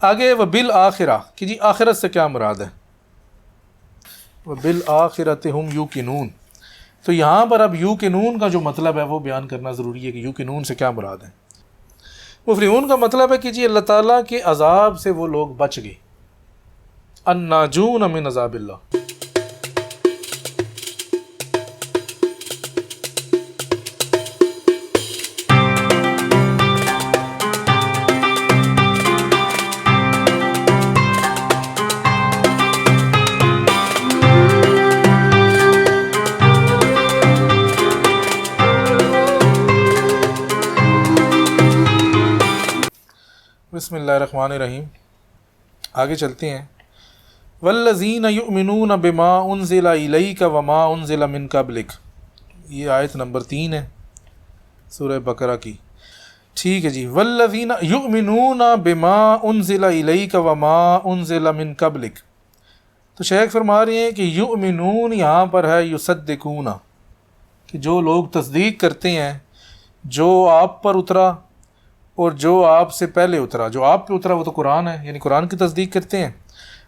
آگے وبالآخرہ کہ جی آخرت سے کیا مراد ہے، وبالآخرۃ ہم یوقنون. تو یہاں پر اب یوقنون کا جو مطلب ہے وہ بیان کرنا ضروری ہے کہ یوقنون سے کیا مراد ہے. مفلحون کا مطلب ہے کہ جی اللہ تعالیٰ کے عذاب سے وہ لوگ بچ گئے، الناجون من عذاب اللہ. بسم اللہ الرحمن الرحیم. آگے چلتے ہیں. والذین یؤمنون بما انزل الیک وما انزل من قبلک، یہ آیت نمبر 3 ہے سورہ بقرہ کی. ٹھیک ہے جی. والذین یؤمنون بما انزل الیک وما انزل من قبلک. تو شیخ فرما رہے ہیں کہ یؤمنون یہاں پر ہے یصدقون، کہ جو لوگ تصدیق کرتے ہیں جو آپ پر اترا اور جو آپ سے پہلے اترا. جو آپ پہ اترا وہ تو قرآن ہے، یعنی قرآن کی تصدیق کرتے ہیں،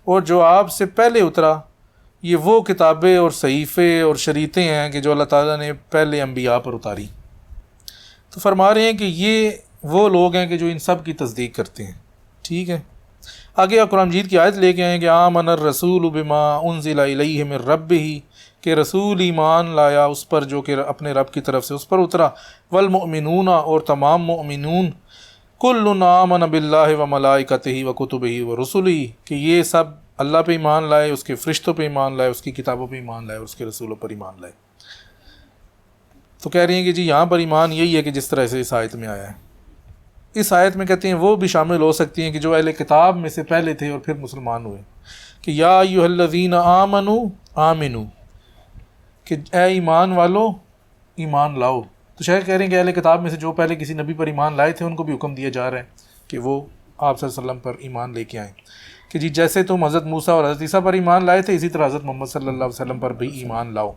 اور جو آپ سے پہلے اترا یہ وہ کتابیں اور صحیفے اور شریعتیں ہیں کہ جو اللہ تعالیٰ نے پہلے انبیاء پر اتاری. تو فرما رہے ہیں کہ یہ وہ لوگ ہیں کہ جو ان سب کی تصدیق کرتے ہیں. ٹھیک ہے. آگے آپ قرآن مجید کی آیت لے کے آئیں کہ آمن الرسول بما انزل الیہ من ربہ، کہ رسول ایمان لایا اس پر جو کہ اپنے رب کی طرف سے اس پر اترا. والمؤمنون، اور تمام مؤمنون. کل آمن باللہ و ملائکتہ و کتبہ و رسلہ، کہ یہ سب اللہ پہ ایمان لائے، اس کے فرشتوں پہ ایمان لائے، اس کی کتابوں پہ ایمان لائے، اور اس کے رسولوں پر ایمان لائے. تو کہہ رہے ہیں کہ جی یہاں پر ایمان یہی ہے کہ جس طرح سے اس آیت میں آیا ہے. اس آیت میں کہتے ہیں وہ بھی شامل ہو سکتی ہیں کہ جو اہل کتاب میں سے پہلے تھے اور پھر مسلمان ہوئے، کہ یا ایھا الذین آمنوا آمنوا، کہ اے ایمان والو ایمان لاؤ. تو شیخ کہہ رہے ہیں کہ اہل کتاب میں سے جو پہلے کسی نبی پر ایمان لائے تھے ان کو بھی حکم دیا جا رہا ہے کہ وہ آپ صلی اللہ علیہ وسلم پر ایمان لے کے آئیں، کہ جی جیسے تم حضرت موسیٰ اور حضرت عیسیٰ پر ایمان لائے تھے اسی طرح حضرت محمد صلی اللہ علیہ وسلم پر بھی ایمان لاؤ.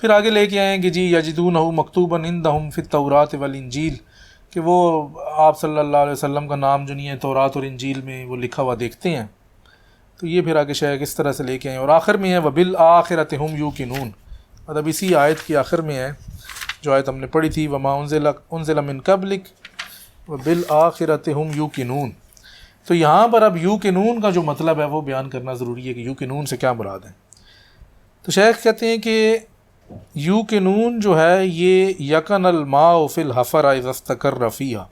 پھر آگے لے کے آئیں کہ جی یجدونہ مکتوبا عندہم فی التوراۃ والانجیل، کہ وہ آپ صلی اللہ علیہ وسلم کا نام جو نہیں ہے تورات اور انجیل میں وہ لکھا ہوا دیکھتے ہیں. تو یہ پھر آگے شیخ اس طرح سے لے کے آئیں. اور آخر میں ہے وبالآخرۃ ہم یوقنون، مطلب اسی آیت کی آخر میں ہے جو آیت ہم نے پڑھی تھی وما انزل من قبلک وبالآخرۃ ہم یوقنون. تو یہاں پر اب یوقنون کا جو مطلب ہے وہ بیان کرنا ضروری ہے کہ یوقنون سے کیا مراد ہے. تو شیخ کہتے ہیں کہ یوقنون جو ہے یہ یقن الماء فی الحفر اذا استقر فیہا،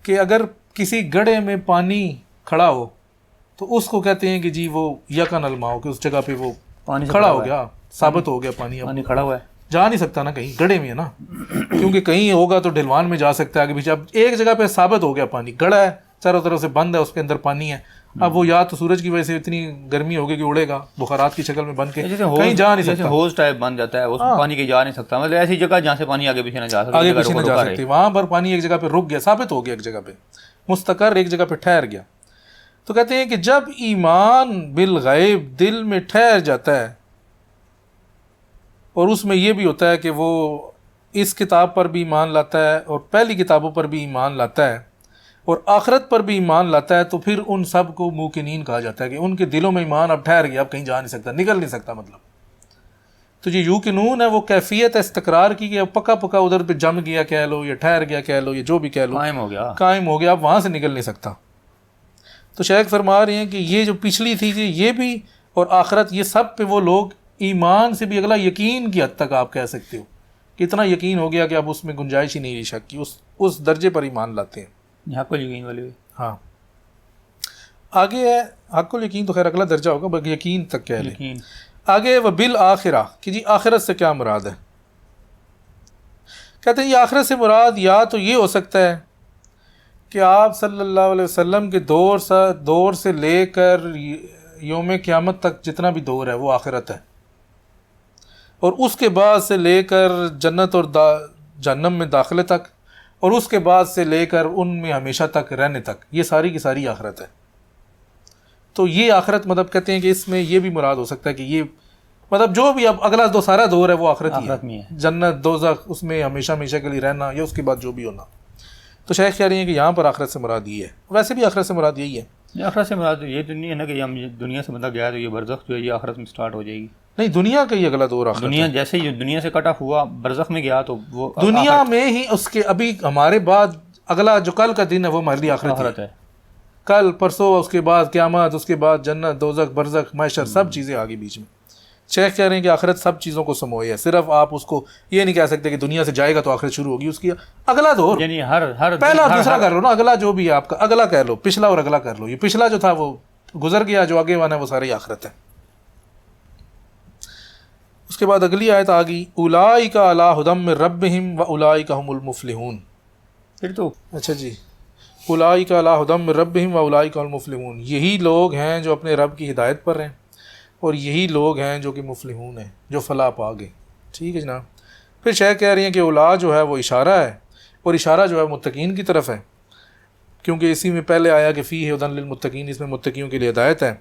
کہ اگر کسی گڑھے میں پانی کھڑا ہو تو اس کو کہتے ہیں کہ جی وہ یقن الماء، کہ اس جگہ پہ وہ پانی کھڑا ہو گیا، ثابت ہو گیا پانی. پانی کھڑا ہوا ہے، جا نہیں سکتا نا کہیں، گڑھے میں ہے نا، کیونکہ کہیں ہوگا تو ڈھلوان میں جا سکتا ہے آگے پیچھے. اب ایک جگہ پہ ثابت ہو گیا پانی، گڑھا ہے چاروں طرف سے بند ہے، اس کے اندر پانی ہے. اب وہ یا تو سورج کی وجہ سے اتنی گرمی ہوگی کہ اڑے گا بخارات کی شکل میں بن کے کہیں جا نہیں سکتا، ہوز ٹائپ بن جاتا ہے اس میں پانی کے جا نہیں سکتا. مطلب ایسی جگہ جہاں سے پانی آگے پیچھے نہ جا سکتا، آگے پیچھے نہ جا سکتے، وہاں پر پانی ایک جگہ پہ رک گیا، ثابت ہو گیا ایک جگہ پہ، مستقر ایک جگہ پہ ٹھہر گیا. تو کہتے ہیں کہ جب ایمان بالغیب دل میں ٹھہر جاتا ہے، اور اس میں یہ بھی ہوتا ہے کہ وہ اس کتاب پر بھی ایمان لاتا ہے اور پہلی کتابوں پر بھی ایمان لاتا ہے اور آخرت پر بھی ایمان لاتا ہے، تو پھر ان سب کو موقنین کہا جاتا ہے کہ ان کے دلوں میں ایمان اب ٹھہر گیا، اب کہیں جا نہیں سکتا، نکل نہیں سکتا. مطلب تو یہ یوقنون ہے وہ کیفیت ہے استقرار کی، کہ پکا پکا ادھر پہ جم گیا کہہ لو، یا ٹھہر گیا کہہ لو، یا جو بھی کہہ لو، قائم ہو گیا، اب وہاں سے نکل نہیں سکتا. تو شیخ فرما رہے ہیں کہ یہ جو پچھلی تھی یہ بھی اور آخرت، یہ سب پہ وہ لوگ ایمان سے بھی اگلا یقین کی حد تک آپ کہہ سکتے ہو کہ اتنا یقین ہو گیا کہ اب اس میں گنجائش ہی نہیں رہی شک کی، اس درجے پر ایمان لاتے ہیں. حق الیقین والے. ہاں آگے ہے حق الیقین، تو خیر اگلا درجہ ہوگا، بلکہ یقین تک کہہ لیں. آگے وبالآخرہ کہ جی آخرت سے کیا مراد ہے. کہتے ہیں یہ آخرت سے مراد یا تو یہ ہو سکتا ہے کہ آپ صلی اللہ علیہ وسلم کے دور سے لے کر یوم قیامت تک جتنا بھی دور ہے وہ آخرت ہے، اور اس کے بعد سے لے کر جنت اور جہنم میں داخلے تک، اور اس کے بعد سے لے کر ان میں ہمیشہ تک رہنے تک، یہ ساری کی ساری آخرت ہے. تو یہ آخرت مطلب کہتے ہیں کہ اس میں یہ بھی مراد ہو سکتا ہے کہ یہ مطلب جو بھی اب اگلا سارا دور ہے وہ آخرت ہی ہے، جنت دوزخ، اس میں ہمیشہ ہمیشہ کے لیے رہنا یا اس کے بعد جو بھی ہونا. تو شیخ کہہ رہے ہیں کہ یہاں پر آخرت سے مراد یہ ہے، ویسے بھی آخرت سے مراد یہی ہے. آخرت سے مراد یہ تو نہیں ہے نا کہ ہم دنیا سے بندہ گیا تو یہ برزخ جو ہے یہ آخرت میں سٹارٹ ہو جائے گی. نہیں، دنیا کا ہی اگلا دور آخرت دنیا ہے. جیسے ہی دنیا سے کٹ آف ہوا برزخ میں گیا تو وہ دنیا میں ہی اس کے ابھی ہمارے بعد اگلا جو کل کا دن ہے وہ ہمارے لیے آخرت آخرت ہے. ہے. کل پرسوں، اس کے بعد قیامت، اس کے بعد جنت، دوزخ، برزخ، محشر، سب چیزیں آگے بیچ میں. شیخ کہہ رہے ہیں کہ آخرت سب چیزوں کو سموئے ہے. صرف آپ اس کو یہ نہیں کہہ سکتے کہ دنیا سے جائے گا تو آخرت شروع ہوگی. اس کی اگلا دور، یعنی ہر پہلا دوسرا کر لو نا، اگلا جو بھی ہے آپ کا اگلا کہہ لو، پچھلا اور اگلا کر لو. یہ پچھلا جو تھا وہ گزر گیا، جو آگے والا ہے وہ ساری آخرت ہے. اس کے بعد اگلی آیت آ گئی، اولئک علی ھدی من ربہم واولئک ھم المفلحون. پھر تو اچھا جی، اولئک علی ھدی من ربہم واولئک ھم المفلحون، یہی لوگ ہیں جو اپنے رب کی ہدایت پر ہیں اور یہی لوگ ہیں جو کہ مفلحون ہیں، جو فلاح پا گئے. ٹھیک ہے جناب. پھر شیخ کہہ رہی ہیں کہ اولا جو ہے وہ اشارہ ہے، اور اشارہ جو ہے متقین کی طرف ہے، کیونکہ اسی میں پہلے آیا کہ فیہ ھدی للمتقین، اس میں متقیوں کے لیے ہدایت ہے.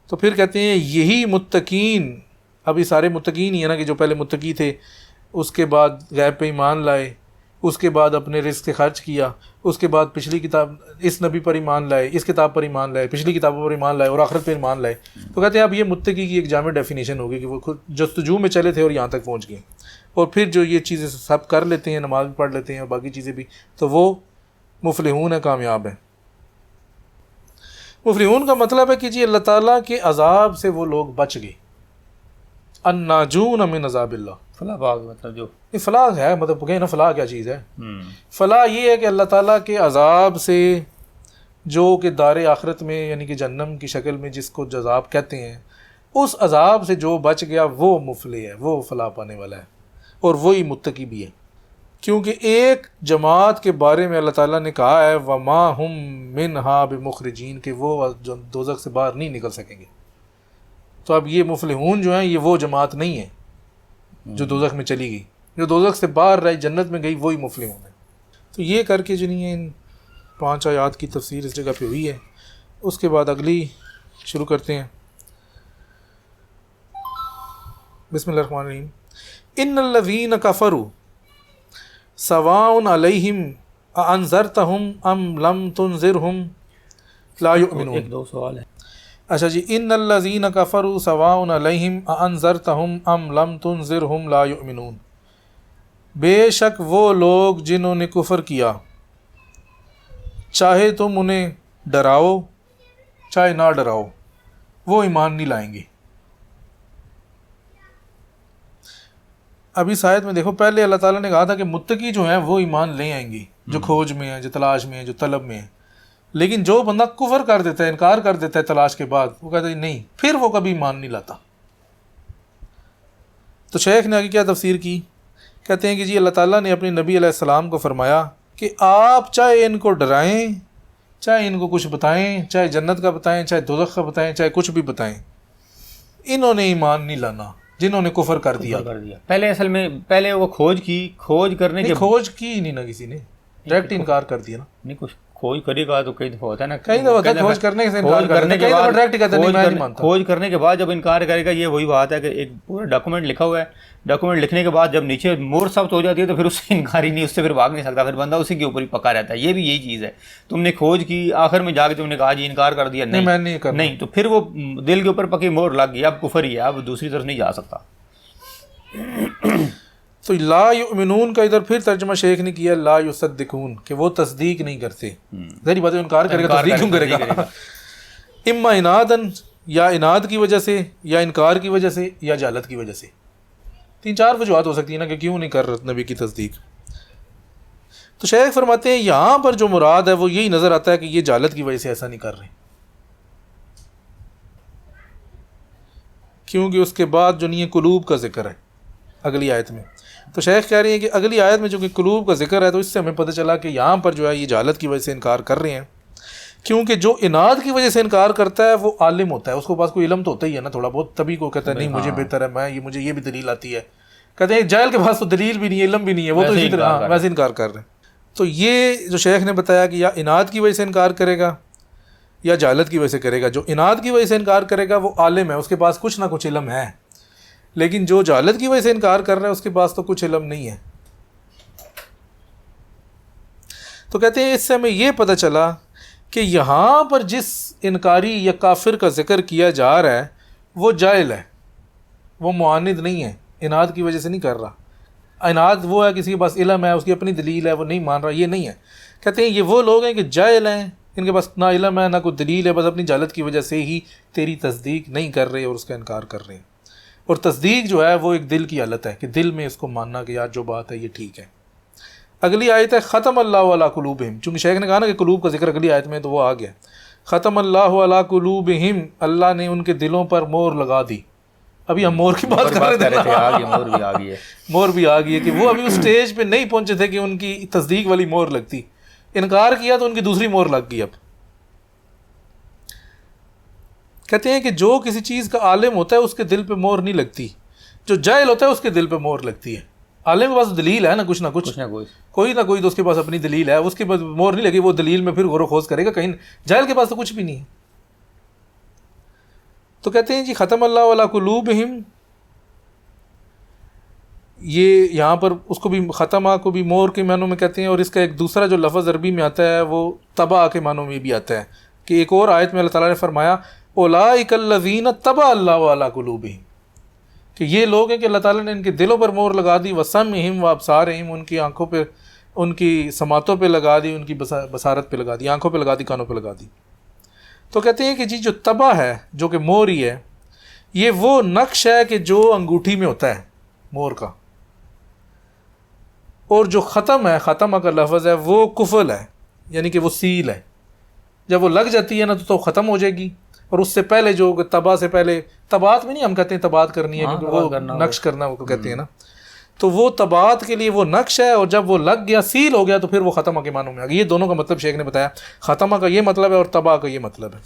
تو پھر کہتے ہیں یہی متقین، ابھی سارے متقین ہی ہے نا کہ جو پہلے متقی تھے، اس کے بعد غیب پہ ایمان لائے، اس کے بعد اپنے رزق سے خرچ کیا، اس کے بعد پچھلی کتاب اس نبی پر ایمان لائے، اس کتاب پر ایمان لائے، پچھلی کتابوں پر ایمان لائے اور آخرت پر ایمان لائے. تو کہتے ہیں اب یہ متقی کی ایک جامع ڈیفینیشن ہوگی کہ وہ خود جستجو میں چلے تھے اور یہاں تک پہنچ گئے، اور پھر جو یہ چیزیں سب کر لیتے ہیں، نماز بھی پڑھ لیتے ہیں اور باقی چیزیں بھی، تو وہ مفلحون ہیں، کامیاب ہیں. مفلحون کا مطلب ہے کہ جی اللہ تعالیٰ کے عذاب سے وہ لوگ بچ گئے. الناجون من عذاب اللہ، فلاح باغ مطلب جو یہ فلاح ہے، مطلب کہیں نا فلاح کیا چیز ہے. فلاح یہ ہے کہ اللہ تعالیٰ کے عذاب سے، جو کہ دار آخرت میں یعنی کہ جہنم کی شکل میں جس کو عذاب کہتے ہیں، اس عذاب سے جو بچ گیا وہ مفلح ہے، وہ فلاح پانے والا ہے، اور وہی متقی بھی ہے. کیونکہ ایک جماعت کے بارے میں اللہ تعالیٰ نے کہا ہے وما ہم منہا بمخرجین، کہ وہ دوزخ سے باہر نہیں نکل سکیں گے. تو اب یہ مفلحون جو ہیں یہ وہ جماعت نہیں ہے جو دوزخ میں چلی گئی. جو دوزخ سے باہر رہی، جنت میں گئی، وہی مفلحون ہے. تو یہ کر کے جو نہیں ہے، ان 5 آیات کی تفسیر اس جگہ پہ ہوئی ہے. اس کے بعد اگلی شروع کرتے ہیں. بسم اللہ الرحمن الرحیم. ان الذین کفروا سواء علیہم اانذرتہم ام لم تنذرہم لا یؤمنون. ایک دو سوال ہے. اچھا جی، ان الذین کفروا سواء علیہم اانذرتہم ام لم تنذرہم لا یؤمنون. بے شک وہ لوگ جنہوں نے کفر کیا، چاہے تم انہیں ڈراؤ چاہے نہ ڈراؤ، وہ ایمان نہیں لائیں گے. ابھی اس آیت میں دیکھو، پہلے اللہ تعالیٰ نے کہا تھا کہ متقی جو ہیں وہ ایمان لے آئیں گے، جو کھوج میں ہیں، جو تلاش میں ہیں، جو طلب میں ہیں. لیکن جو بندہ کفر کر دیتا ہے، انکار کر دیتا ہے تلاش کے بعد، وہ کہتا ہے نہیں، پھر وہ کبھی ایمان نہیں لاتا. تو شیخ نے آگے کیا تفسیر کی، کہتے ہیں کہ جی اللہ تعالیٰ نے اپنے نبی علیہ السلام کو فرمایا کہ آپ چاہے ان کو ڈرائیں، چاہے ان کو کچھ بتائیں، چاہے جنت کا بتائیں، چاہے دوزخ کا بتائیں، چاہے کچھ بھی بتائیں، انہوں نے ایمان نہیں لانا جنہوں نے کفر کر دیا. پہلے اصل میں پہلے وہ کھوج کرنے کے کھوج کی نہیں نا کسی نے، ڈائریکٹ انکار کر دیا نا. نہیں، کچھ کھوج کرے گا تو کئی دفعہ ہوتا ہے نا، کئی دفعہ ہوتا ہے کھوج کرنے سے انکار کرنے کے بعد ڈائریکٹ کہتے ہیں میں نہیں مانتا. کھوج کرنے کے بعد جب انکار کرے گا، یہ وہی بات ہے کہ ایک پورا ڈاکومنٹ لکھا ہوا ہے، ڈاکومنٹ لکھنے کے بعد جب نیچے مور ثبت ہو جاتی ہے تو پھر اس سے انکار ہی نہیں، اس سے پھر بھاگ نہیں سکتا، پھر بندہ اسی کے اوپر ہی پکا رہتا ہے. یہ بھی یہی چیز ہے، تم نے کھوج کی، آخر میں جا کے تم نے کہا جی انکار کر دیا، نہیں میں نہیں کرنا، نہیں، تو پھر وہ دل کے اوپر پکی مور لگ گئی، اب کفر ہی ہے، اب دوسری طرف نہیں جا سکتا. تو لا یؤمنون کا ادھر پھر ترجمہ شیخ نے کیا لا یصدقون، کہ وہ تصدیق نہیں کرتے. ظاہری بات ہے، انکار کرے گا تصدیق کیوں کرے گا؟ اما انادن، یا اناد کی وجہ سے، یا انکار کی وجہ سے، یا جہالت کی وجہ سے. 3-4 وجوہات ہو سکتی ہیں نا کہ کیوں نہیں کر رہا نبی کی تصدیق. تو شیخ فرماتے ہیں یہاں پر جو مراد ہے وہ یہی نظر آتا ہے کہ یہ جہالت کی وجہ سے ایسا نہیں کر رہے، کیونکہ اس کے بعد جو نہیں ہے قلوب کا ذکر ہے اگلی آیت میں. تو شیخ کہہ رہی ہیں کہ اگلی آیت میں جو کہ قلوب کا ذکر ہے، تو اس سے ہمیں پتہ چلا کہ یہاں پر جو ہے یہ جہالت کی وجہ سے انکار کر رہے ہیں. کیونکہ جو اناد کی وجہ سے انکار کرتا ہے وہ عالم ہوتا ہے، اس کو پاس کوئی علم تو ہوتا ہی ہے نا تھوڑا بہت، تبھی کو کہتا ہے نہیں مجھے بہتر ہے، مجھے یہ بھی دلیل آتی ہے. کہتے ہیں جاہل کے پاس تو دلیل بھی نہیں ہے، علم بھی نہیں ہے، وہ تو اسی طرح ویسے انکار کر رہے ہیں. تو یہ جو شیخ نے بتایا کہ یا اناد کی وجہ سے انکار کرے گا یا جہالت کی وجہ سے کرے گا. جو اناد کی وجہ سے انکار کرے گا وہ عالم ہے، اس کے پاس کچھ نہ کچھ علم ہے. لیکن جو جہالت کی وجہ سے انکار کر رہا ہے اس کے پاس تو کچھ علم نہیں ہے. تو کہتے ہیں اس سے ہمیں یہ پتہ چلا کہ یہاں پر جس انکاری یا کافر کا ذکر کیا جا رہا ہے وہ جاہل ہے، وہ معاند نہیں ہے، اناد کی وجہ سے نہیں کر رہا. اناد وہ ہے کسی کے پاس علم ہے، اس کی اپنی دلیل ہے، وہ نہیں مان رہا، یہ نہیں ہے. کہتے ہیں یہ وہ لوگ ہیں کہ جاہل ہیں، ان کے پاس نہ علم ہے نہ کوئی دلیل ہے، بس اپنی جہالت کی وجہ سے ہی تیری تصدیق نہیں کر رہے اور اس کا انکار کر رہے ہیں. اور تصدیق جو ہے وہ ایک دل کی حالت ہے کہ دل میں اس کو ماننا کہ یار جو بات ہے یہ ٹھیک ہے. اگلی آیت ہے ختم اللہ علی قلوبہم. چونکہ شیخ نے کہا نا کہ قلوب کا ذکر اگلی آیت میں تو وہ آ گیا. ختم اللہ علی قلوبہم، اللہ نے ان کے دلوں پر مہر لگا دی. ابھی ہم مہر کی بات کر رہے تھے، آ گئی مور بھی آ گئی ہے. مہر بھی آ گئی ہے کہ وہ ابھی اس سٹیج پہ نہیں پہنچے تھے کہ ان کی تصدیق والی مہر لگتی. انکار کیا تو ان کی دوسری مہر لگ گئی. اب کہتے ہیں کہ جو کسی چیز کا عالم ہوتا ہے اس کے دل پہ مہر نہیں لگتی، جو جاہل ہوتا ہے اس کے دل پہ مہر لگتی ہے. عالم کے پاس دلیل ہے نا کچھ نہ کچھ، کوئی نہ کوئی تو اس کے پاس اپنی دلیل ہے، اس کے پاس مہر نہیں لگی، وہ دلیل میں پھر غور و خوض کرے گا. کہیں جاہل کے پاس تو کچھ بھی نہیں ہے. تو کہتے ہیں جی ختم اللہ علی قلوبہم، یہ یہاں پر اس کو بھی ختمہ کو بھی مہر کے معنوں میں کہتے ہیں. اور اس کا ایک دوسرا جو لفظ عربی میں آتا ہے وہ طبع کے معنوں میں بھی آتا ہے. کہ ایک اور آیت میں اللہ تعالیٰ نے فرمایا اولئک الذین طبع اللہ علی قلوبہم، کہ یہ لوگ ہیں کہ اللہ تعالیٰ نے ان کے دلوں پر مہر لگا دی، وسمعہم وابصارہم، ان کی آنکھوں پہ، ان کی سماعتوں پہ لگا دی، ان کی بصارت پہ لگا دی، آنکھوں پہ لگا دی، کانوں پہ لگا دی. تو کہتے ہیں کہ جی جو طبع ہے، جو کہ مہر ہی ہے، یہ وہ نقش ہے کہ جو انگوٹھی میں ہوتا ہے مہر کا. اور جو ختم ہے، ختمہ کا لفظ ہے، وہ کفل ہے، یعنی کہ وہ سیل ہے. جب وہ لگ جاتی ہے نا تو ختم ہو جائے گی. اور اس سے پہلے جو طبع سے پہلے، طبعات میں نہیں ہم کہتے ہیں طبعات کرنی ہے، کیونکہ وہ نقش کرنا وہ کہتے ہیں نا، تو وہ طبعات کے لیے وہ نقش ہے. اور جب وہ لگ گیا، سیل ہو گیا، تو پھر وہ ختمہ کے معنوں میں آ گیا. یہ دونوں کا مطلب شیخ نے بتایا، ختمہ کا یہ مطلب ہے اور طبع کا یہ مطلب ہے.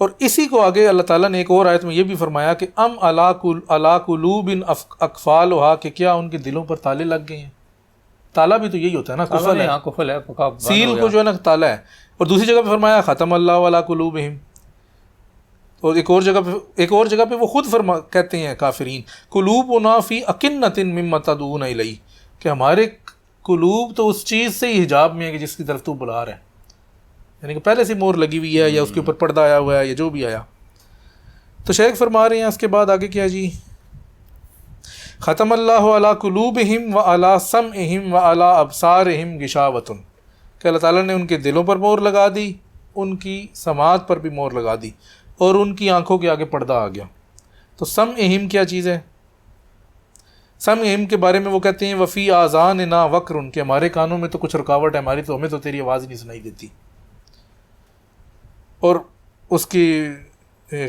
اور اسی کو آگے اللہ تعالیٰ نے ایک اور آیت میں یہ بھی فرمایا کہ ام علی قلوب اقفالها، کہ کیا ان کے دلوں پر تالے لگ گئے ہیں. تالا بھی تو یہی ہوتا ہے نا، کفل ہے، سیل کو جو ہے نا تالا ہے. اور دوسری جگہ پہ فرمایا ختم اللہ علی قلوبہم. اور ایک اور جگہ پہ وہ خود کہتے ہیں کافرین، قلوبنا فی اکنۃ مما تدعون الیہ، کہ ہمارے قلوب تو اس چیز سے ہی حجاب میں ہے کہ جس کی طرف تو بلا رہا ہے. یعنی کہ پہلے سے مہر لگی ہوئی ہے یا اس کے اوپر پردہ آیا ہوا ہے یا جو بھی آیا. تو شیخ فرما رہے ہیں اس کے بعد آگے کیا جی، ختم اللہ علی قلوبہم وعلی سمعہم وعلی ابصارہم غشاوۃ، کہ اللہ تعالیٰ نے ان کے دلوں پر مہر لگا دی، ان کی سماعت پر بھی مہر لگا دی، اور ان کی آنکھوں کے آگے پردہ آ گیا. تو سمعہم کیا چیز ہے؟ سمعہم کے بارے میں وہ کہتے ہیں وفی آذاننا وقر، کہ ہمارے کانوں میں تو کچھ رکاوٹ ہے، ہماری تو ہمیں تو تیری آواز نہیں سنائی دیتی. اور اس کی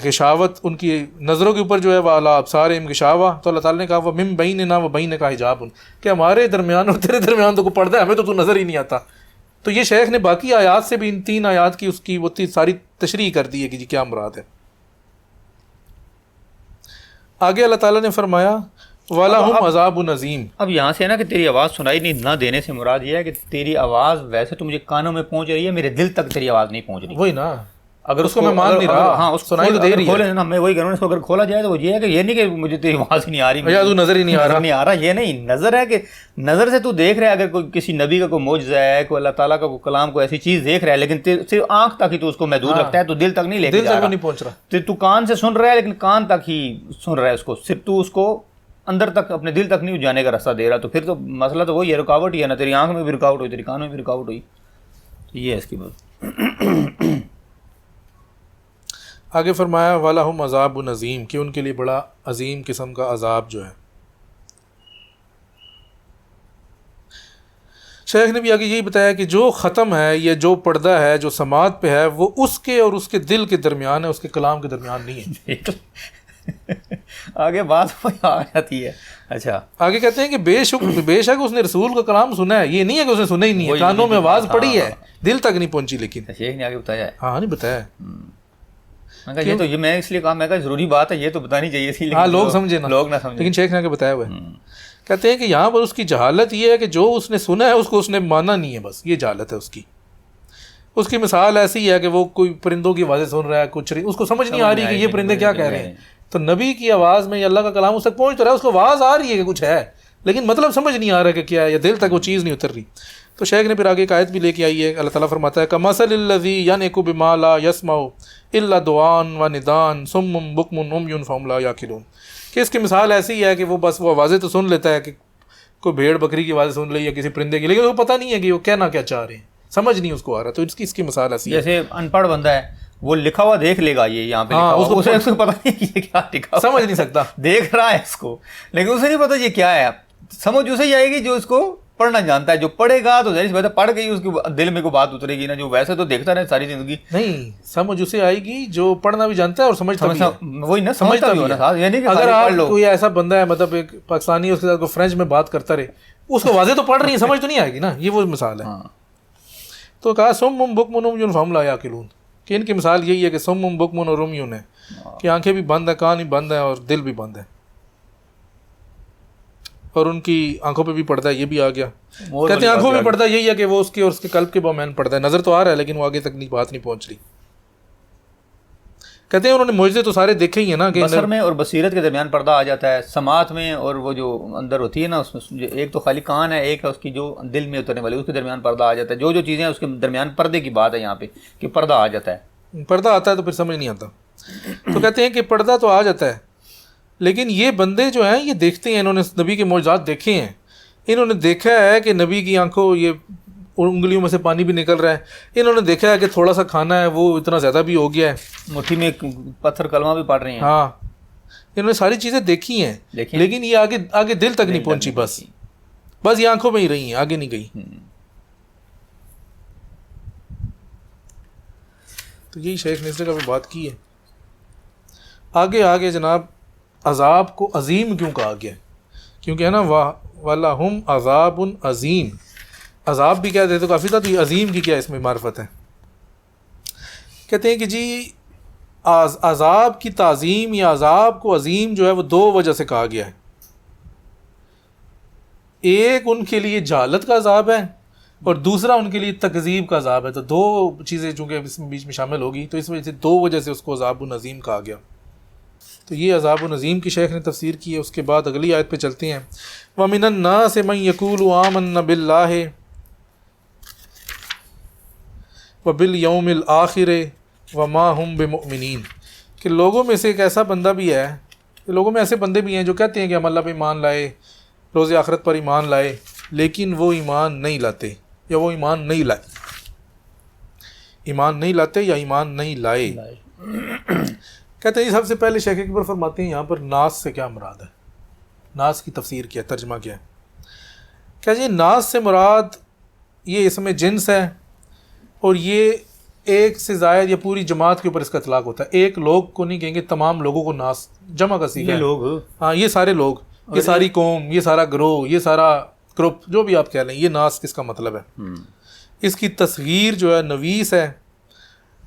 غشاوت، ان کی نظروں کے اوپر جو ہے وعلی ابصارہم غشاوہ، تو اللہ تعالیٰ نے کہا ومن بیننا وبینک حجاب، کہ ہمارے درمیان اور تیرے درمیان تو کوئی پردہ ہے، ہمیں تو نظر ہی نہیں آتا. تو یہ شیخ نے باقی آیات سے بھی ان 3 آیات کی اس کی وہ ساری تشریح کر دی ہے کہ جی کیا مراد ہے. آگے اللہ تعالیٰ نے فرمایا وَلَهُمْ عَذَابٌ عَظِيمٌ. اب یہاں سے ہے نا کہ تیری آواز سنائی نہیں نہ دینے سے مراد یہ ہے کہ تیری آواز ویسے تو مجھے کانوں میں پہنچ رہی ہے، میرے دل تک تیری آواز نہیں پہنچ رہی. وہی نا، اگر اس کو میں مان نہیں رہا، ہاں اس سنائی تو دے رہی ہے نا، میں وہی کہہ رہا ہوں، اس کو اگر کھولا جائے تو وہ یہ ہے کہ یہ نہیں کہ مجھے تیری آواز ہی نہیں آ رہی، یا تو نظر ہی نہیں آ رہا، یہ نہیں، نظر ہے کہ نظر سے تو دیکھ رہا ہے. اگر کوئی کسی نبی کا کوئی معجزہ ہے، کوئی اللہ تعالیٰ کا کوئی کلام، کوئی ایسی چیز دیکھ رہا ہے، لیکن صرف آنکھ تک ہی تو اس کو محدود رکھتا ہے، تو دل تک نہیں لے کے جا رہا، دل تک نہیں پہنچ رہا. تو کان سے سن رہا ہے لیکن کان تک ہی سن رہا ہے اس کو، صرف تو اس کو اندر تک اپنے دل تک نہیں جانے کا راستہ دے رہا. تو پھر تو مسئلہ تو وہی ہے، رکاوٹ ہی ہے نا، تیری آنکھ میں بھی رکاوٹ ہوئی، تیری کانوں میں بھی رکاوٹ ہوئی. تو یہ ہے اس کی بات. آگے فرمایا وَلَهُمْ عَذَابٌ عَظِيمٌ، کہ ان کے لیے بڑا عظیم قسم کا عذاب جو ہے. شیخ نے بھی آگے یہی بتایا کہ جو ختم ہے یا جو پردہ ہے، جو سماعت پہ ہے، وہ اس کے اور اس کے دل کے درمیان ہے، اس کے کلام کے درمیان نہیں ہے. آگے بات آ جاتی ہے. اچھا آگے کہتے ہیں کہ بے شک اس نے رسول کا کلام سنا ہے، یہ نہیں ہے کہ اس نے سنا ہی نہیں ہے، کانوں میں آواز پڑی ہے، دل تک نہیں پہنچی. لیکن شیخ نے آگے بتایا ہے، ہاں نہیں بتایا ہے. یہ تو یہ میں اس لیے کہا، میں کہا ضروری بات ہے، یہ تو بتانی چاہیے تھی، ہاں لوگ سمجھے نا، لوگ نہ سمجھے، لیکن شیخ نے آگے بتایا ہوا ہے. کہتے ہیں کہ یہاں پر اس کی جہالت یہ ہے کہ جو اس نے سنا ہے اس کو اس نے مانا نہیں ہے، بس یہ جہالت ہے اس کی. اس کی مثال ایسی ہے کہ وہ کوئی پرندوں کی آوازیں سن رہا ہے، کچھ اس کو سمجھ نہیں آ رہی کہ یہ پرندے کیا کہہ رہے ہیں. تو نبی کی آواز میں یا اللہ کا کلام اس تک پہنچ تو رہا ہے، اس کو آواز آ رہی ہے کہ کچھ ہے، لیکن مطلب سمجھ نہیں آ رہا کہ کیا ہے، یا دل تک وہ چیز نہیں اتر رہی. تو شیخ نے پھر آگے ایک آیت بھی لے کے آئی ہے. اللہ تعالیٰ فرماتا ہے کمثل الذی ینک بما لا یسمع الا دعاء و نداء صم بکم عمی فهم لا یعقلون، کہ اس کی مثال ایسی ہے کہ وہ بس وہ آوازیں تو سن لیتا ہے کہ کوئی بھیڑ بکری کی آوازیں سن لی یا کسی پرندے کی، لیکن وہ پتہ نہیں ہے کہ وہ کہنا کیا چاہ رہے ہیں، سمجھ نہیں اس کو آ رہا. تو اس کی مثال ایسی ہے. جیسے ان پڑھ بندہ ہے، وہ لکھا ہوا دیکھ لے گا، یہ یہاں پہ لکھا ہوا، اسے پتہ نہیں کہ یہ کیا لکھا، سمجھ نہیں سکتا، دیکھ رہا ہے اس کو لیکن اسے نہیں پتہ یہ کیا ہے. سمجھ اسے ہی آئے گی جو اس کو پڑھنا جانتا ہے. جو پڑھے گا تو ظاہر سی بات ہے پڑھ گئی اس کے دل میں کوئی بات اترے گی نا، جو ویسے تو دیکھتا رہے ساری زندگی. نہیں، سمجھ اسے آئے گی جو پڑھنا بھی جانتا ہے اور سمجھتا بھی ہے. وہی نا، سمجھتا بھی ہونا. یعنی کہ اگر آپ کوئی ایسا بندہ ہے مطلب ایک پاکستانی اس کے ساتھ کوئی فرینچ میں بات کرتا رہے، اس کو واضح تو پڑھ رہی ہے، سمجھ تو نہیں آئے گی نا. یہ وہ مثال ہے. تو کہا صم بکم عمی فهم لا یعقلون، کہ ان کی مثال یہی ہے کہ صم بکم اور عمی ہے، کہ آنکھیں بھی بند ہیں، کان بھی بند ہیں اور دل بھی بند ہے، اور ان کی آنکھوں پہ بھی پڑتا ہے. یہ بھی آ گیا، کہتے ہیں آنکھوں پہ پڑتا ہے یہی ہے کہ وہ اس کے اور اس کے قلب کے بامین پڑتا ہے. نظر تو آ رہا ہے لیکن وہ آگے تک بات نہیں پہنچ رہی. کہتے ہیں انہوں نے معجزے تو سارے دیکھے ہی ہیں نا، کہ بصر میں اور بصیرت کے درمیان پردہ آ جاتا ہے، سماعت میں اور وہ جو اندر ہوتی ہے نا اس میں، ایک تو خالی کان ہے، ایک ہے اس کی جو دل میں اترنے والی، اس کے درمیان پردہ آ جاتا ہے. جو چیزیں ہیں اس کے درمیان پردے کی بات ہے یہاں پہ کہ پردہ آ جاتا ہے. پردہ آتا ہے تو پھر سمجھ نہیں آتا. تو کہتے ہیں کہ پردہ تو آ جاتا ہے، لیکن یہ بندے جو ہیں یہ دیکھتے ہیں، انہوں نے نبی کے معجزات دیکھے ہیں، انہوں نے دیکھا ہے کہ نبی کی آنکھوں یہ انگلیوں میں سے پانی بھی نکل رہا ہے، انہوں نے دیکھا ہے کہ تھوڑا سا کھانا ہے وہ اتنا زیادہ بھی ہو گیا ہے، مٹھی میں پتھر کلمہ بھی پڑھ رہے ہیں. ہاں، انہوں نے ساری چیزیں دیکھی ہیں، لیکن یہ آگے دل تک نہیں پہنچی، بس یہ آنکھوں میں ہی رہی ہیں، آگے نہیں گئی. تو یہی شیخ نے اس جگہ پہ بات کی ہے. آگے جناب عذاب کو عظیم کیوں کہا گیا؟ کیونکہ ہے نا وَلَهُمْ عَذَابٌ عظیم، عذاب بھی کہتے ہیں تو کافی تھا، تو یہ عظیم کی کیا اس میں معرفت ہے؟ کہتے ہیں کہ جی عذاب کی تعظیم یا عذاب کو عظیم جو ہے وہ دو وجہ سے کہا گیا ہے. ایک ان کے لیے جہالت کا عذاب ہے اور دوسرا ان کے لیے تکذیب کا عذاب ہے. تو دو چیزیں چونکہ اس میں بیچ میں شامل ہوگی تو اس وجہ سے دو وجہ سے اس کو عذاب العظیم کہا گیا. تو یہ عذاب العظیم کی شیخ نے تفسیر کی ہے. اس کے بعد اگلی آیت پہ چلتے ہیں. وَمِنَ النَّاسِ مَن يَقُولُ آمَنَّا بِاللَّهِ وَبِالْيَوْمِ الْآخِرِ وَمَا هُمْ بِمُؤْمِنِينَ، کہ لوگوں میں سے ایک ایسا بندہ بھی ہے، کہ لوگوں میں ایسے بندے بھی ہیں جو کہتے ہیں کہ ہم اللہ پہ ایمان لائے، روز آخرت پر ایمان لائے، لیکن وہ ایمان نہیں لاتے یا وہ ایمان نہیں لائے، ایمان نہیں لاتے یا ایمان نہیں لائے. کہتے ہیں سب سے پہلے شیخ اکبر فرماتے ہیں یہاں پر ناس سے کیا مراد ہے، ناس کی تفسیر کیا، ترجمہ کیا ہے. کیا جی ناس سے مراد یہ اس میں جنس ہے، اور یہ ایک سے زائد یا پوری جماعت کے اوپر اس کا اطلاق ہوتا ہے. ایک لوگ کو نہیں کہیں گے، تمام لوگوں کو ناس جمع کا صیغہ ہے. لوگ، ہاں، یہ سارے لوگ، یہ ساری قوم، یہ سارا گروہ، یہ سارا گروپ، جو بھی آپ کہہ لیں، یہ ناس کس کا مطلب ہے. اس کی تصغیر جو ہے نویس ہے،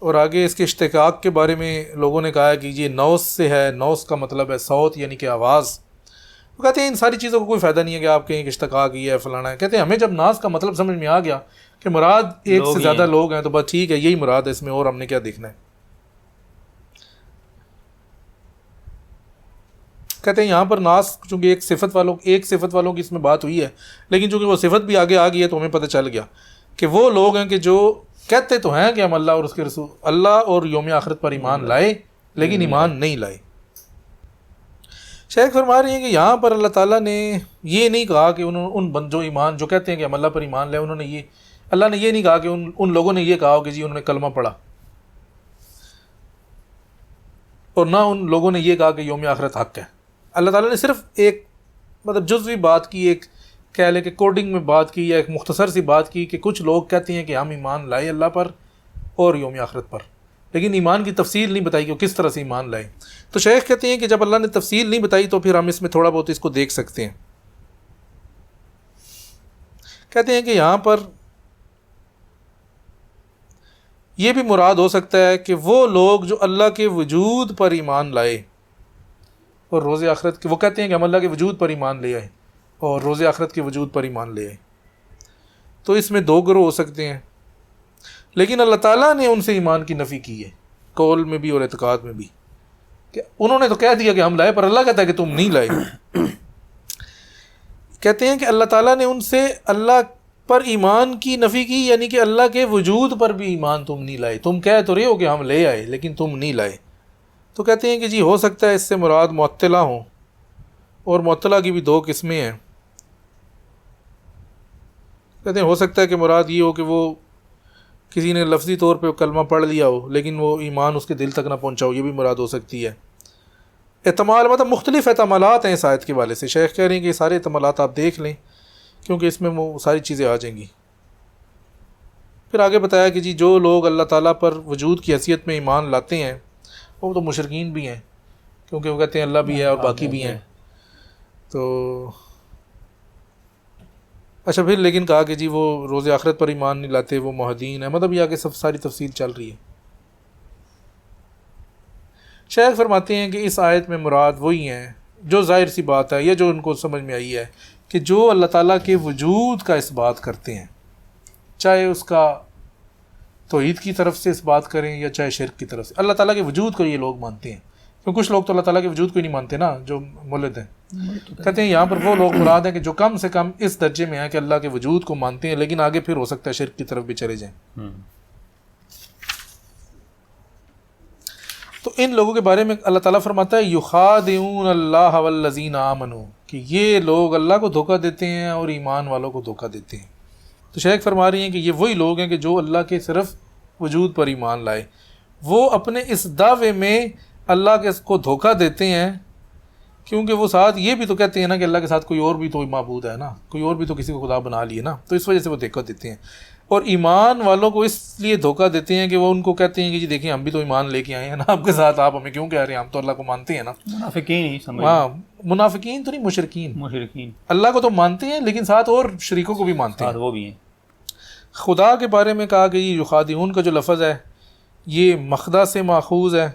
اور آگے اس کے اشتقاق کے بارے میں لوگوں نے کہا ہے کہ یہ نوس سے ہے. نوس کا مطلب ہے صوت، یعنی کہ آواز. وہ کہتے ہیں ان ساری چیزوں کو کوئی فائدہ نہیں ہے کہ آپ کہیں کہ اشتقاق یہ ہے فلانا ہے. کہتے ہیں ہمیں جب ناس کا مطلب سمجھ میں آ گیا کہ مراد ایک سے زیادہ لوگ ہیں تو بس ٹھیک ہے، یہی مراد ہے، اس میں اور ہم نے کیا دیکھنا ہے. کہتے ہیں یہاں پر ناس چونکہ ایک صفت والوں کی اس میں بات ہوئی ہے، لیکن چونکہ وہ صفت بھی آگے آ گئی ہے تو ہمیں پتہ چل گیا کہ وہ لوگ ہیں کہ جو کہتے تو ہیں کہ ہم اللہ اور اس کے رسول، اللہ اور یوم آخرت پر ایمان لائے، لیکن ایمان نہیں لائے. شیخ فرما رہے ہیں کہ یہاں پر اللہ تعالیٰ نے یہ نہیں کہا کہ جو کہتے ہیں کہ ہم اللہ پر ایمان لائے، اللہ نے یہ نہیں کہا کہ ان لوگوں نے یہ کہا کہ جی انہوں نے کلمہ پڑھا، اور نہ ان لوگوں نے یہ کہا کہ یوم آخرت حق ہے. اللہ تعالیٰ نے صرف ایک مطلب جزوی بات کی، ایک کہہ لے کہ کوڈنگ میں بات کی، یا ایک مختصر سی بات کی کہ کچھ لوگ کہتے ہیں کہ ہم ایمان لائے اللہ پر اور یوم آخرت پر، لیکن ایمان کی تفصیل نہیں بتائی کہ وہ کس طرح سے ایمان لائے. تو شیخ کہتے ہیں کہ جب اللہ نے تفصیل نہیں بتائی تو پھر ہم اس میں تھوڑا بہت اس کو دیکھ سکتے ہیں. کہتے ہیں کہ یہاں پر یہ بھی مراد ہو سکتا ہے کہ وہ لوگ جو اللہ کے وجود پر ایمان لائے اور روز آخرت کے، وہ کہتے ہیں کہ ہم اللہ کے وجود پر ایمان لے آئے اور روز آخرت کے وجود پر ایمان لے آئے. تو اس میں دو گروہ ہو سکتے ہیں، لیکن اللہ تعالیٰ نے ان سے ایمان کی نفی کی ہے، قول میں بھی اور اعتقاد میں بھی، کہ انہوں نے تو کہہ دیا کہ ہم لائے، پر اللہ کہتا ہے کہ تم نہیں لائے. کہتے ہیں کہ اللہ تعالیٰ نے ان سے اللہ پر ایمان کی نفی کی، یعنی کہ اللہ کے وجود پر بھی ایمان تم نہیں لائے، تم کہہ تو رہے ہو کہ ہم لے آئے لیکن تم نہیں لائے۔ تو کہتے ہیں کہ جی ہو سکتا ہے اس سے مراد معطلہ ہوں، اور معطلہ کی بھی دو قسمیں ہیں۔ کہتے ہیں ہو سکتا ہے کہ مراد یہ ہو کہ وہ کسی نے لفظی طور پہ کلمہ پڑھ لیا ہو لیکن وہ ایمان اس کے دل تک نہ پہنچا ہو، یہ بھی مراد ہو سکتی ہے۔ احتمال مطلب مختلف احتمالات ہیں اس آیت کے والے سے۔ شیخ کہہ رہے ہیں کہ یہ سارے احتمالات آپ دیکھ لیں کیونکہ اس میں وہ ساری چیزیں آ جائیں گی۔ پھر آگے بتایا کہ جی جو لوگ اللہ تعالیٰ پر وجود کی حیثیت میں ایمان لاتے ہیں وہ تو مشرکین بھی ہیں، کیونکہ وہ کہتے ہیں اللہ بھی ہے اور باقی بھی ہیں۔ تو اچھا پھر لیکن کہا کہ جی وہ روز آخرت پر ایمان نہیں لاتے، وہ موحدین ہیں، مطلب یہ آگے سب ساری تفصیل چل رہی ہے۔ شیخ فرماتے ہیں کہ اس آیت میں مراد وہی ہیں جو ظاہر سی بات ہے یا جو ان کو سمجھ میں آئی ہے کہ جو اللہ تعالیٰ کے وجود کا اس بات کرتے ہیں، چاہے اس کا توحید کی طرف سے اس بات کریں یا چاہے شرک کی طرف سے، اللہ تعالیٰ کے وجود کو یہ لوگ مانتے ہیں۔ کیونکہ کچھ لوگ تو اللہ تعالیٰ کے وجود کو ہی نہیں مانتے نا، جو ملحد ہیں۔ کہتے ہیں یہاں پر وہ لوگ مراد ہیں کہ جو کم سے کم اس درجے میں ہیں کہ اللہ کے وجود کو مانتے ہیں، لیکن آگے پھر ہو سکتا ہے شرک کی طرف بھی چلے جائیں۔ تو ان لوگوں کے بارے میں اللہ تعالیٰ فرماتا ہے یخادعون اللہ والذین آمنوا، کہ یہ لوگ اللہ کو دھوکہ دیتے ہیں اور ایمان والوں کو دھوکہ دیتے ہیں۔ تو شیخ فرما رہی ہیں کہ یہ وہی لوگ ہیں کہ جو اللہ کے صرف وجود پر ایمان لائے، وہ اپنے اس دعوے میں اللہ کے کو دھوکہ دیتے ہیں، کیونکہ وہ ساتھ یہ بھی تو کہتے ہیں نا کہ اللہ کے ساتھ کوئی اور بھی تو معبود ہے نا، کوئی اور بھی تو کسی کو خدا بنا لیے نا، تو اس وجہ سے وہ دھوکہ دیتے ہیں۔ اور ایمان والوں کو اس لیے دھوکہ دیتے ہیں کہ وہ ان کو کہتے ہیں کہ جی دیکھیں ہم بھی تو ایمان لے کے آئے ہیں نا آپ کے ساتھ، آپ ہمیں کیوں کہہ رہے ہیں، ہم تو اللہ کو مانتے ہیں نا۔ منافقین ہی سمجھ، ہاں منافقین تو نہیں، مشرکین اللہ کو تو مانتے ہیں لیکن ساتھ اور شریکوں کو بھی مانتے ہیں، وہ بھی ہیں۔ خدا کے بارے میں کہا کہ یہ یخادعون کا جو لفظ ہے یہ مخدع سے ماخوذ ہے،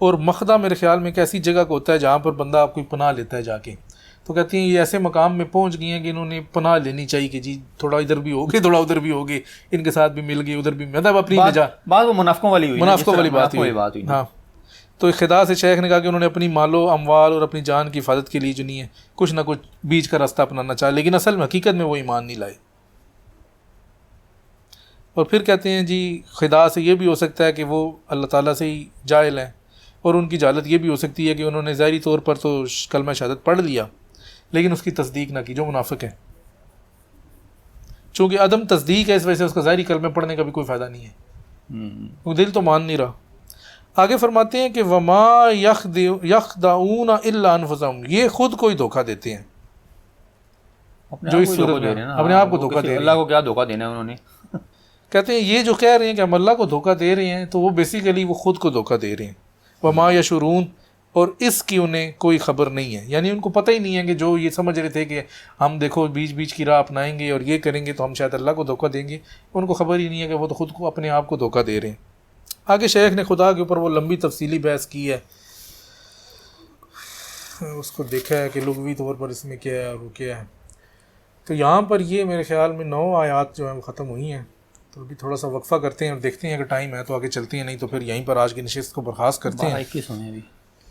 اور مخدع میرے خیال میں ایک ایسی جگہ کو ہوتا ہے جہاں پر بندہ آپ کوئی پناہ لیتا ہے جا کے۔ تو کہتے ہیں یہ ایسے مقام میں پہنچ گئی ہیں کہ انہوں نے پناہ لینی چاہیے کہ جی تھوڑا ادھر بھی ہوگے تھوڑا ادھر بھی ہوگے، ان کے ساتھ بھی مل گئے ادھر بھی، مطلب اپنی نجات، بات وہ منافقوں والی ہوئی، منافقوں والی بات ہوئی۔ ہاں تو خدا سے شیخ نے کہا کہ انہوں نے اپنی مال و اموال اور اپنی جان کی حفاظت کے لیے جو نہیں ہے کچھ نہ کچھ بیچ کا راستہ اپنانا چاہا، لیکن اصل میں حقیقت میں وہ ایمان نہیں لائے۔ اور پھر کہتے ہیں جی خدا سے یہ بھی ہو سکتا ہے کہ وہ اللہ تعالیٰ سے ہی جاہل ہیں، اور ان کی جہالت یہ بھی ہو سکتی ہے کہ انہوں نے ظاہری طور پر تو کلمہ شہادت پڑھ لیا لیکن اس کی تصدیق نہ کی، جو منافق ہے۔ چونکہ عدم تصدیق ہے اس وجہ سے اس کا ظاہری کلمہ پڑھنے کا بھی کوئی فائدہ نہیں ہے، وہ دل تو مان نہیں رہا۔ آگے فرماتے ہیں کہ وما یخدعون الا انفسهم، یہ خود کو ہی دھوکہ دیتے ہیں، جو اس صورت میں اپنے آپ کو دھوکہ دے رہے ہیں۔ اللہ کو کیا دھوکہ دینا ہے انہوں نے؟ کہتے ہیں یہ جو کہہ رہے ہیں کہ ہم اللہ کو دھوکہ دے رہے ہیں تو وہ بیسیکلی وہ خود کو دھوکہ دے رہے ہیں۔ وما یشعرون، اور اس کی انہیں کوئی خبر نہیں ہے، یعنی ان کو پتہ ہی نہیں ہے کہ جو یہ سمجھ رہے تھے کہ ہم دیکھو بیچ بیچ کی راہ اپنائیں گے اور یہ کریں گے تو ہم شاید اللہ کو دھوکہ دیں گے، ان کو خبر ہی نہیں ہے کہ وہ تو خود کو اپنے آپ کو دھوکہ دے رہے ہیں۔ آگے شیخ نے خدا کے اوپر وہ لمبی تفصیلی بحث کی ہے، اس کو دیکھا ہے کہ لغوی طور پر اس میں کیا ہے اور وہ کیا ہے۔ تو یہاں پر یہ میرے خیال میں 9 آیات جو ہیں وہ ختم ہوئی ہیں، تو ابھی تھوڑا سا وقفہ کرتے ہیں اور دیکھتے ہیں اگر ٹائم ہے تو آگے چلتے ہیں، نہیں تو پھر یہیں پر آج کی نشست کو برخاست کرتے ہیں۔ 21 ہونے ابھی۔